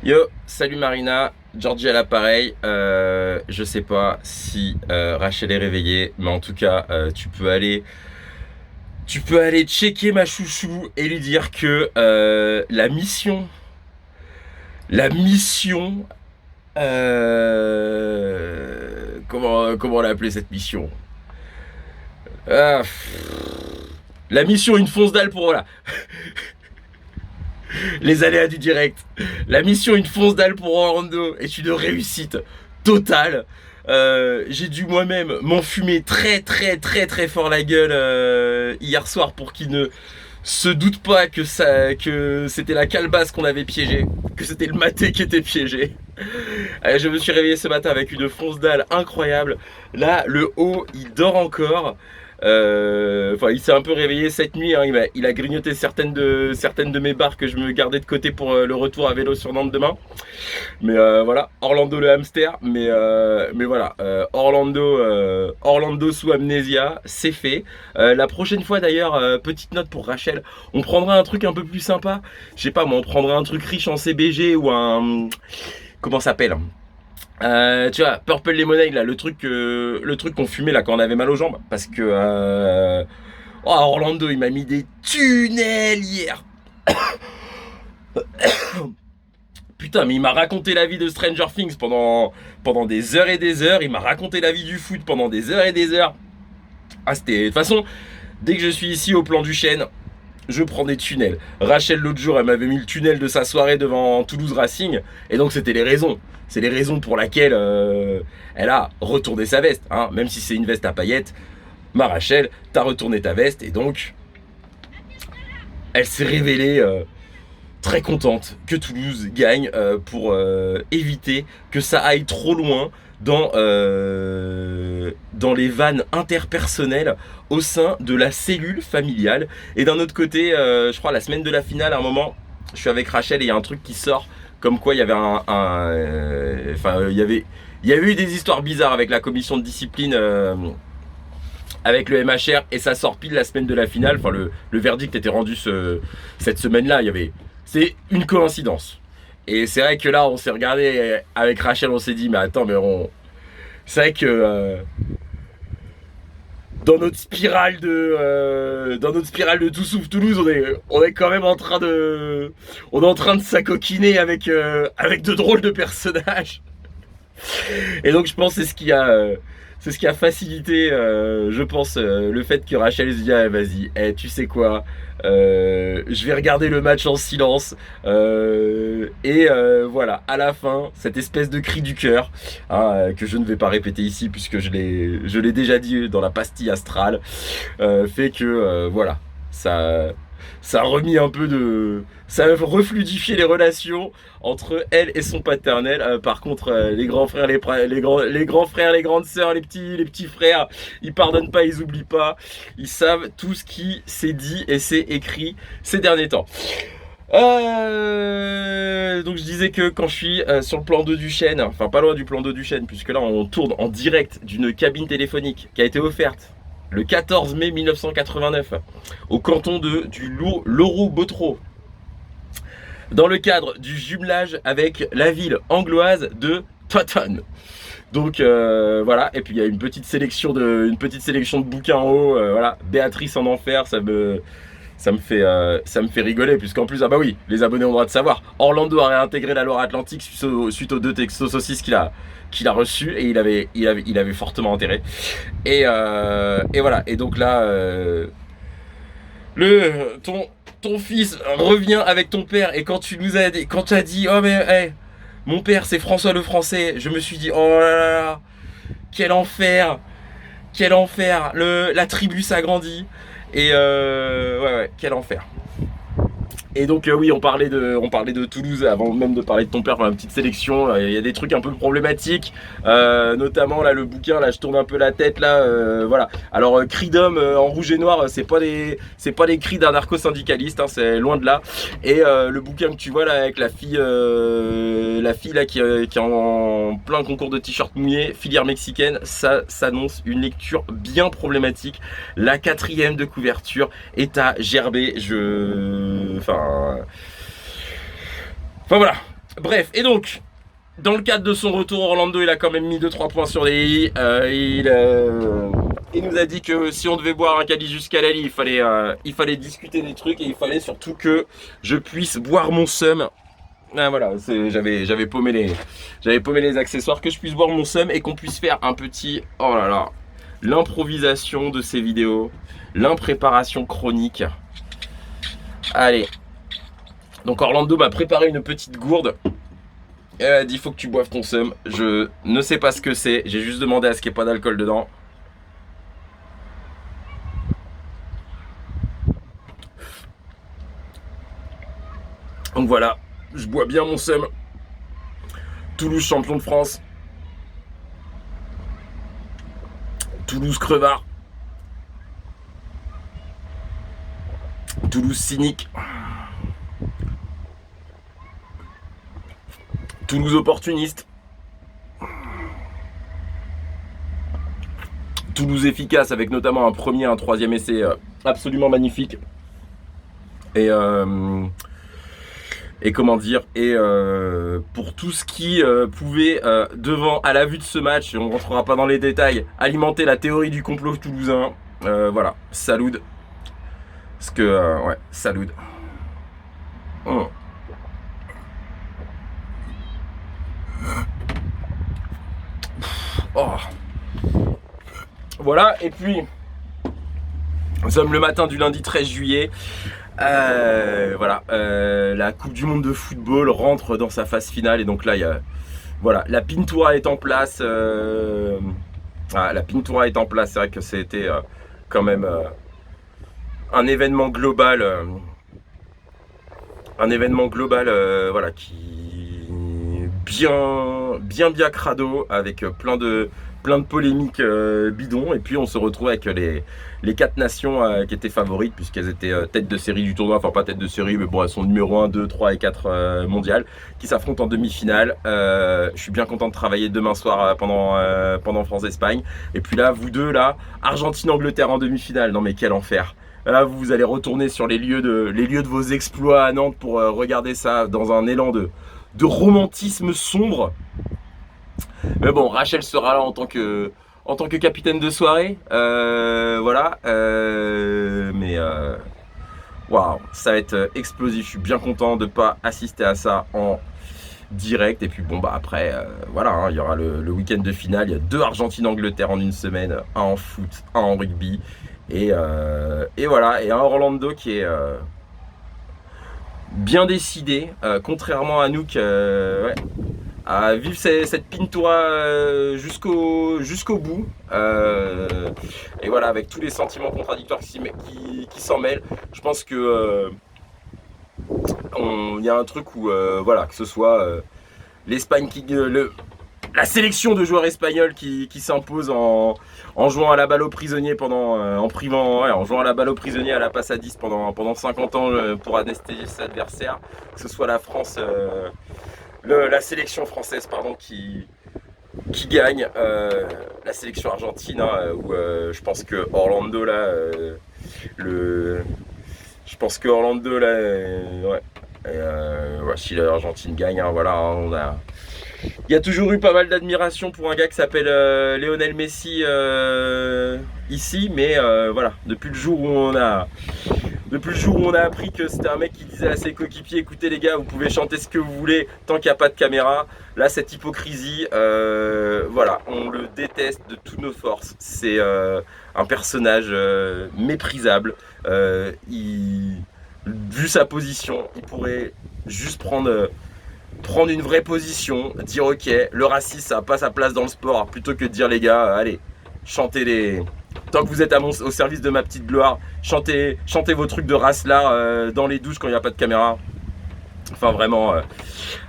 Yo, salut Marina, Georgie à l'appareil. Je sais pas si Rachel est réveillée, mais en tout cas, tu peux aller checker ma chouchou et lui dire que la mission, comment on l'a appelé cette mission? Ah, la mission une fonce dalle pour voilà les aléas du direct. La mission une fonce dalle pour Orlando est une réussite totale. J'ai dû moi-même m'enfumer très très très très fort la gueule hier soir pour qu'il ne se doute pas que c'était la calebasse qu'on avait piégée, que c'était le maté qui était piégé. Je me suis réveillé ce matin avec une fonce dalle incroyable. Là, le haut, il dort encore. Enfin, il s'est un peu réveillé cette nuit, hein. Il a grignoté certaines de mes barres que je me gardais de côté pour le retour à vélo sur Nantes demain. Mais voilà, Orlando le hamster. Mais voilà, Orlando sous amnésia, c'est fait. La prochaine fois d'ailleurs, petite note pour Rachel, on prendra un truc un peu plus sympa. Je sais pas, moi, on prendra un truc riche en CBG ou un comment ça s'appelle? Tu vois, Purple Lemonade là, le truc qu'on fumait là quand on avait mal aux jambes, parce que Orlando il m'a mis des tunnels hier. Putain, mais il m'a raconté la vie de Stranger Things pendant des heures et des heures. Il m'a raconté la vie du foot pendant des heures et des heures. Ah, c'était de toute façon, dès que je suis ici au plan du chêne, je prends des tunnels. Rachel l'autre jour, elle m'avait mis le tunnel de sa soirée devant Toulouse Racing, et donc c'était les raisons. C'est les raisons pour lesquelles elle a retourné sa veste, hein. Même si c'est une veste à paillettes, ma Rachel, t'as retourné ta veste, et donc elle s'est révélée très contente que Toulouse gagne pour éviter que ça aille trop loin dans les vannes interpersonnelles au sein de la cellule familiale. Et d'un autre côté, je crois la semaine de la finale, à un moment, je suis avec Rachel et il y a un truc qui sort comme quoi il y avait il y avait eu des histoires bizarres avec la commission de discipline, avec le MHR, et ça sort pile la semaine de la finale. Enfin, le verdict était rendu cette semaine-là. C'est une coïncidence. Et c'est vrai que là, on s'est regardé avec Rachel, on s'est dit, mais attends, c'est vrai que dans notre spirale de tout souffle Toulouse, on est quand même on est en train de s'acoquiner avec de drôles de personnages. Et donc je pense que c'est ce qui a facilité, je pense, le fait que Rachel se dit, ah, vas-y, tu sais quoi, je vais regarder le match en silence, et voilà, à la fin, cette espèce de cri du cœur, hein, que je ne vais pas répéter ici puisque je l'ai déjà dit dans la pastille astrale, fait que voilà, ça ça a remis un peu de... Ça a refluidifié les relations entre elle et son paternel. Par contre, les grands frères, les grands frères, les grandes sœurs, les petits frères, ils pardonnent pas, ils oublient pas. Ils savent tout ce qui s'est dit et s'est écrit ces derniers temps. Donc je disais que quand je suis sur le plan d'eau du chêne, enfin pas loin du plan d'eau du chêne, puisque là on tourne en direct d'une cabine téléphonique qui a été offerte le 14 mai 1989 au canton du Loroux-Bottereau, dans le cadre du jumelage avec la ville angloise de Taunton. Donc voilà, et puis il y a une petite sélection de bouquins en haut, voilà, Béatrice en enfer, ça me fait rigoler, puisqu'en plus, ah bah oui, les abonnés ont le droit de savoir, Orlando a réintégré la Loire-Atlantique suite aux deux textos saucisses qu'il a reçus, et il avait fortement intérêt. Et voilà, et donc là, ton fils revient avec ton père, et quand tu as dit, oh mais hey, mon père c'est François le Français, je me suis dit, oh là là, quel enfer, quel enfer, la tribu s'agrandit. Et ouais, quel enfer. Et donc oui, on parlait de Toulouse avant même de parler de ton père, pour la petite sélection. Il y a des trucs un peu problématiques, notamment là le bouquin, là je tourne un peu la tête là, voilà. Alors cris d'homme en rouge et noir, c'est pas les cris d'un narco-syndicaliste, hein, c'est loin de là. Et le bouquin que tu vois là avec la fille là qui est en plein concours de t-shirt mouillé, filière mexicaine, ça s'annonce une lecture bien problématique. La 4e de couverture est à gerber. Enfin voilà. Bref, et donc, dans le cadre de son retour, Orlando, il a quand même mis 2-3 points sur les i. Il nous a dit que si on devait boire un caddie jusqu'à la lit, il fallait discuter des trucs et il fallait surtout que je puisse boire mon seum. Ah, voilà, j'avais paumé les accessoires, que je puisse boire mon seum et qu'on puisse faire un petit... Oh là là, l'improvisation de ces vidéos, l'impréparation chronique. Allez. Donc Orlando m'a préparé une petite gourde. Elle a dit, faut que tu boives ton seum. Je ne sais pas ce que c'est. J'ai juste demandé à ce qu'il n'y ait pas d'alcool dedans. Donc voilà, je bois bien mon seum. Toulouse champion de France. Toulouse crevard. Toulouse cynique. Toulouse opportuniste. Toulouse efficace avec notamment un premier, un troisième essai absolument magnifique. Et comment dire, pour tout ce qui pouvait devant, à la vue de ce match, on ne rentrera pas dans les détails, alimenter la théorie du complot toulousain. Voilà, salut. Parce que ouais, salut. Oh. Voilà, et puis nous sommes le matin du lundi 13 juillet. Voilà, la Coupe du Monde de football rentre dans sa phase finale et donc là, il y a, voilà, la Pintura est en place. La Pintura est en place. C'est vrai que c'était quand même un événement global, voilà, qui bien crado avec plein de polémiques bidons. Et puis on se retrouve avec les 4 nations qui étaient favorites puisqu'elles étaient tête de série du tournoi, enfin pas tête de série mais bon, elles sont numéro 1, 2, 3 et 4 mondiales qui s'affrontent en demi-finale. Je suis bien content de travailler demain soir pendant France-Espagne. Et puis là, vous deux là, Argentine-Angleterre en demi-finale, non mais quel enfer. Là, vous allez retourner sur les lieux de vos exploits à Nantes pour regarder ça dans un élan de romantisme sombre. Mais bon, Rachel sera là en tant que capitaine de soirée. Voilà. Mais waouh, ça va être explosif. Je suis bien content de ne pas assister à ça en direct. Et puis bon, bah après, voilà, hein, il y aura le week-end de finale. Il y a 2 Argentine-Angleterre en une semaine, un en foot, un en rugby. Et voilà, et un Orlando qui est bien décidé, contrairement à nous, ouais, à vivre cette Pintura jusqu'au bout. Et voilà, avec tous les sentiments contradictoires qui s'en mêlent, je pense que il y a un truc où, voilà, que ce soit l'Espagne la sélection de joueurs espagnols qui s'impose en jouant à la balle aux prisonniers en jouant à la balle aux prisonniers à la passe à 10 pendant 50 ans pour anesthésier ses adversaires, que ce soit la France, la sélection française pardon qui gagne, la sélection argentine hein, où je pense que Orlando là ouais, si l'Argentine gagne hein, voilà hein, il y a toujours eu pas mal d'admiration pour un gars qui s'appelle Lionel Messi ici, mais voilà, depuis le jour où on a appris que c'était un mec qui disait à ses coéquipiers, écoutez les gars, vous pouvez chanter ce que vous voulez tant qu'il n'y a pas de caméra. Là, cette hypocrisie, voilà, on le déteste de toutes nos forces. C'est un personnage méprisable. Vu sa position, il pourrait juste prendre une vraie position, dire ok, le racisme ça n'a pas sa place dans le sport, plutôt que de dire les gars, allez, chantez tant que vous êtes au service de ma petite gloire, chantez vos trucs de race là dans les douches quand il n'y a pas de caméra. Enfin vraiment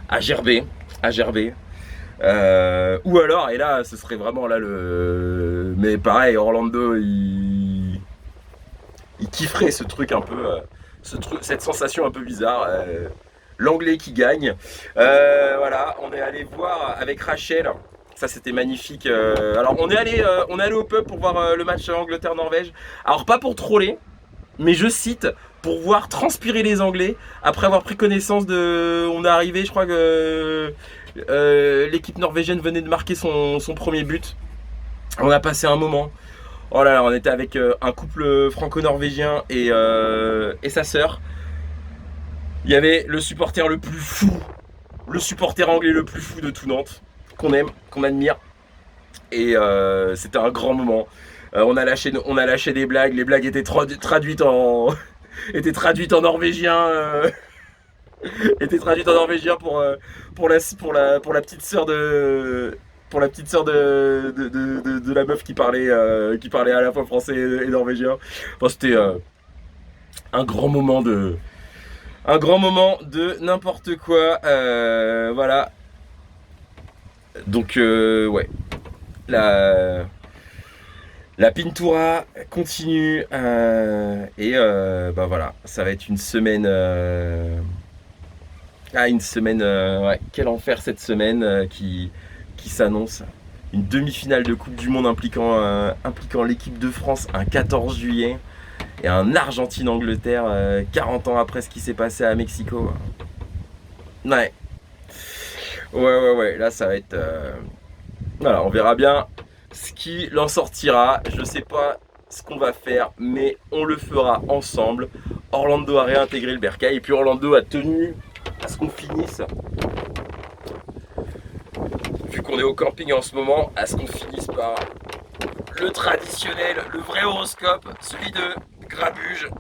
à gerber. Ou alors, et là ce serait vraiment là mais pareil, Orlando il kifferait ce truc un peu, cette sensation un peu bizarre. L'anglais qui gagne. Voilà, on est allé voir avec Rachel. Ça c'était magnifique. Alors on est allé au pub pour voir le match Angleterre-Norvège. Alors pas pour troller, mais je cite, pour voir transpirer les Anglais après avoir pris connaissance de. On est arrivé, je crois que l'équipe norvégienne venait de marquer son premier but. On a passé un moment. Oh là là, on était avec un couple franco-norvégien et sa sœur. Il y avait le supporter le plus fou, le supporter anglais le plus fou de tout Nantes, qu'on aime, qu'on admire. Et c'était un grand moment. On a lâché des blagues. Les blagues étaient traduites en norvégien. Étaient traduites en norvégien pour la petite sœur de la meuf qui parlait à la fois français et norvégien. Enfin, c'était un grand moment de n'importe quoi. Voilà. Donc ouais. La Pintura continue et bah voilà, ça va être une semaine. Une semaine, ouais, quel enfer cette semaine qui s'annonce. Une demi-finale de Coupe du Monde impliquant l'équipe de France un 14 juillet et un Argentine-Angleterre 40 ans après ce qui s'est passé à Mexico. Ouais. Ouais, là ça va être. Voilà, on verra bien ce qu'il en sortira. Je sais pas ce qu'on va faire, mais on le fera ensemble. Orlando a réintégré le bercail et puis Orlando a tenu à ce qu'on finisse, vu qu'on est au camping en ce moment, à ce qu'on finisse par le traditionnel, le vrai horoscope, celui de Grabuge.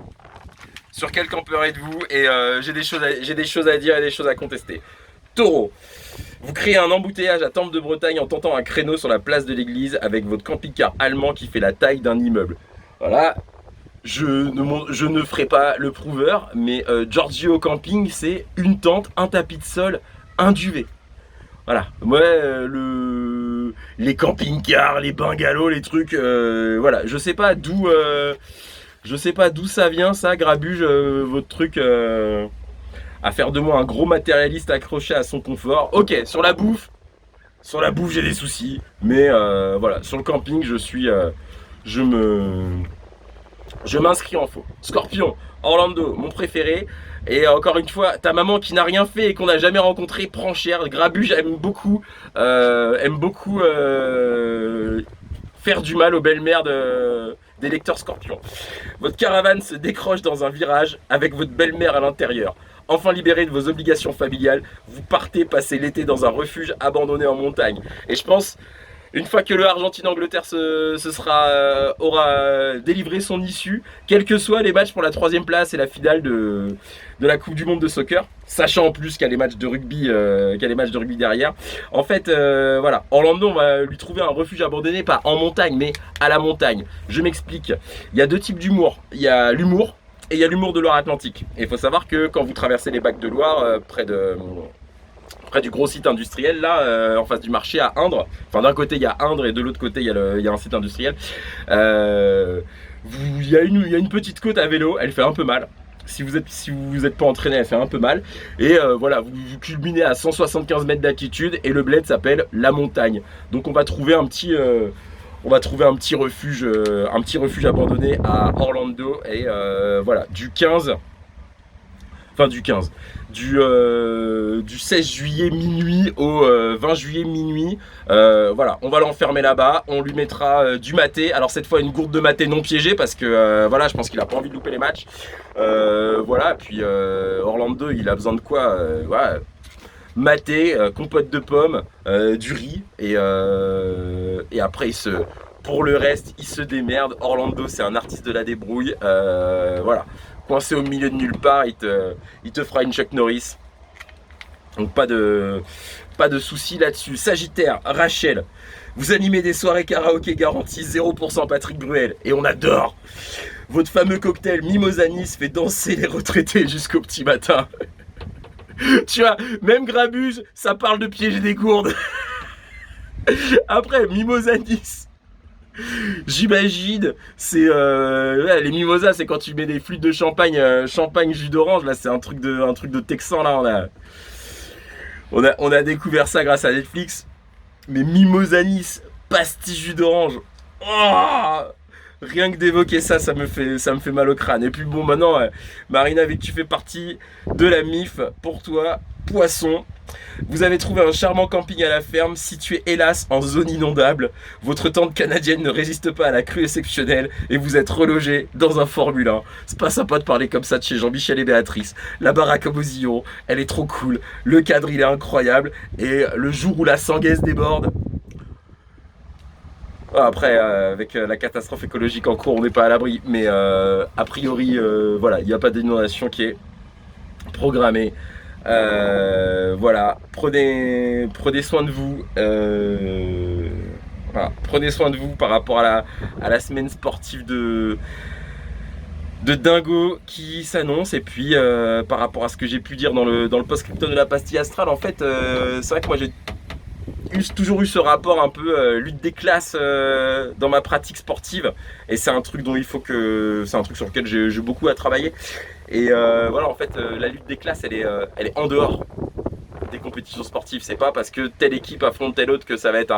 Sur quel campeur êtes-vous? Et j'ai des choses à dire et des choses à contester. Taureau, vous créez un embouteillage à Temple de Bretagne en tentant un créneau sur la place de l'église avec votre camping-car allemand qui fait la taille d'un immeuble. Voilà, je ne ferai pas le prouveur, mais Giorgio Camping, c'est une tente, un tapis de sol, un duvet. Voilà, ouais, les camping-cars, les bungalows, les trucs, voilà, je sais pas d'où ça vient, ça, Grabuge, votre truc à faire de moi un gros matérialiste accroché à son confort. Ok, sur la bouffe j'ai des soucis, mais voilà, sur le camping je m'inscris en faux. Scorpion, Orlando, mon préféré. Et encore une fois, ta maman qui n'a rien fait et qu'on n'a jamais rencontré prend cher. Grabuge aime beaucoup faire du mal aux belles-mères des lecteurs Scorpions. Votre caravane se décroche dans un virage avec votre belle-mère à l'intérieur. Enfin libéré de vos obligations familiales, vous partez passer l'été dans un refuge abandonné en montagne. Et je pense, une fois que le Argentine-Angleterre aura délivré son issue, quels que soient les matchs pour la 3ème place et la finale de la Coupe du Monde de soccer, sachant en plus qu'il y a les matchs de rugby, derrière. En fait, voilà, Orlando, on va lui trouver un refuge abandonné, pas en montagne, mais à la montagne. Je m'explique. Il y a deux types d'humour. Il y a l'humour et il y a l'humour de Loire-Atlantique. Et il faut savoir que quand vous traversez les bacs de Loire, près du gros site industriel là, en face du marché à Indre. Enfin, d'un côté il y a Indre et de l'autre côté il y a un site industriel. Il y a une petite côte à vélo, elle fait un peu mal. Si vous êtes pas entraîné, elle fait un peu mal. Et voilà, vous culminez à 175 mètres d'altitude et le bled s'appelle La Montagne. Donc on va trouver un petit refuge abandonné à Orlando. Et voilà, du 16 juillet minuit au 20 juillet minuit. Voilà, on va l'enfermer là-bas, on lui mettra du maté. Alors cette fois une gourde de maté non piégée parce que voilà, je pense qu'il a pas envie de louper les matchs. Voilà, puis Orlando, il a besoin de quoi voilà, maté, compote de pommes, du riz et après pour le reste, il se démerde. Orlando, c'est un artiste de la débrouille. Voilà. Coincé au milieu de nulle part, il te fera une Chuck Norris. Donc pas de soucis là-dessus. Sagittaire, Rachel, vous animez des soirées karaoké garanties 0% Patrick Bruel. Et on adore. Votre fameux cocktail Mimosanis fait danser les retraités jusqu'au petit matin. Tu vois, même Grabuge, ça parle de piéger des gourdes. Après, Mimosanis, j'imagine, c'est les mimosas, c'est quand tu mets des flûtes de champagne, champagne jus d'orange. Là, c'est un truc de texan. Là, on a découvert ça grâce à Netflix. Mais mimosanis, pastis jus d'orange. Oh, Rien que d'évoquer ça, ça me fait mal au crâne. Et puis bon, maintenant, Marina, vu que tu fais partie de la MIF, pour toi, poisson, vous avez trouvé un charmant camping à la ferme, situé hélas en zone inondable. Votre tente canadienne ne résiste pas à la crue exceptionnelle et vous êtes relogé dans un Formule 1. C'est pas sympa de parler comme ça de chez Jean-Michel et Béatrice. La baraque à Bosillon, elle est trop cool. Le cadre, il est incroyable. Et le jour où la Sanguaise déborde, après, avec la catastrophe écologique en cours, on n'est pas à l'abri, mais a priori, voilà, il n'y a pas d'inondation qui est programmée. Voilà, prenez soin de vous. Voilà, prenez soin de vous par rapport à la semaine sportive de dingo qui s'annonce. Et puis, par rapport à ce que j'ai pu dire dans le post-scriptum de la pastille astrale, en fait, c'est vrai que moi j'ai toujours eu ce rapport un peu lutte des classes dans ma pratique sportive, et c'est un truc c'est un truc sur lequel j'ai beaucoup à travailler. Et voilà, en fait, la lutte des classes, elle est en dehors des compétitions sportives. C'est pas parce que telle équipe affronte telle autre que ça va être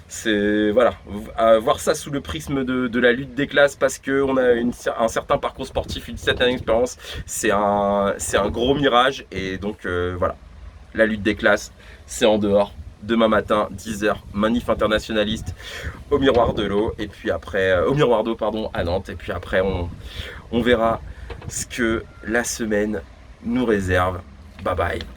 c'est voilà, voir ça sous le prisme de la lutte des classes parce qu'on a un certain parcours sportif, une certaine expérience, c'est un gros mirage. Et donc voilà, la lutte des classes, c'est en dehors. Demain matin, 10h, manif internationaliste au Miroir de l'eau, et puis après, au Miroir d'eau, pardon, à Nantes, et puis après, on verra ce que la semaine nous réserve. Bye bye.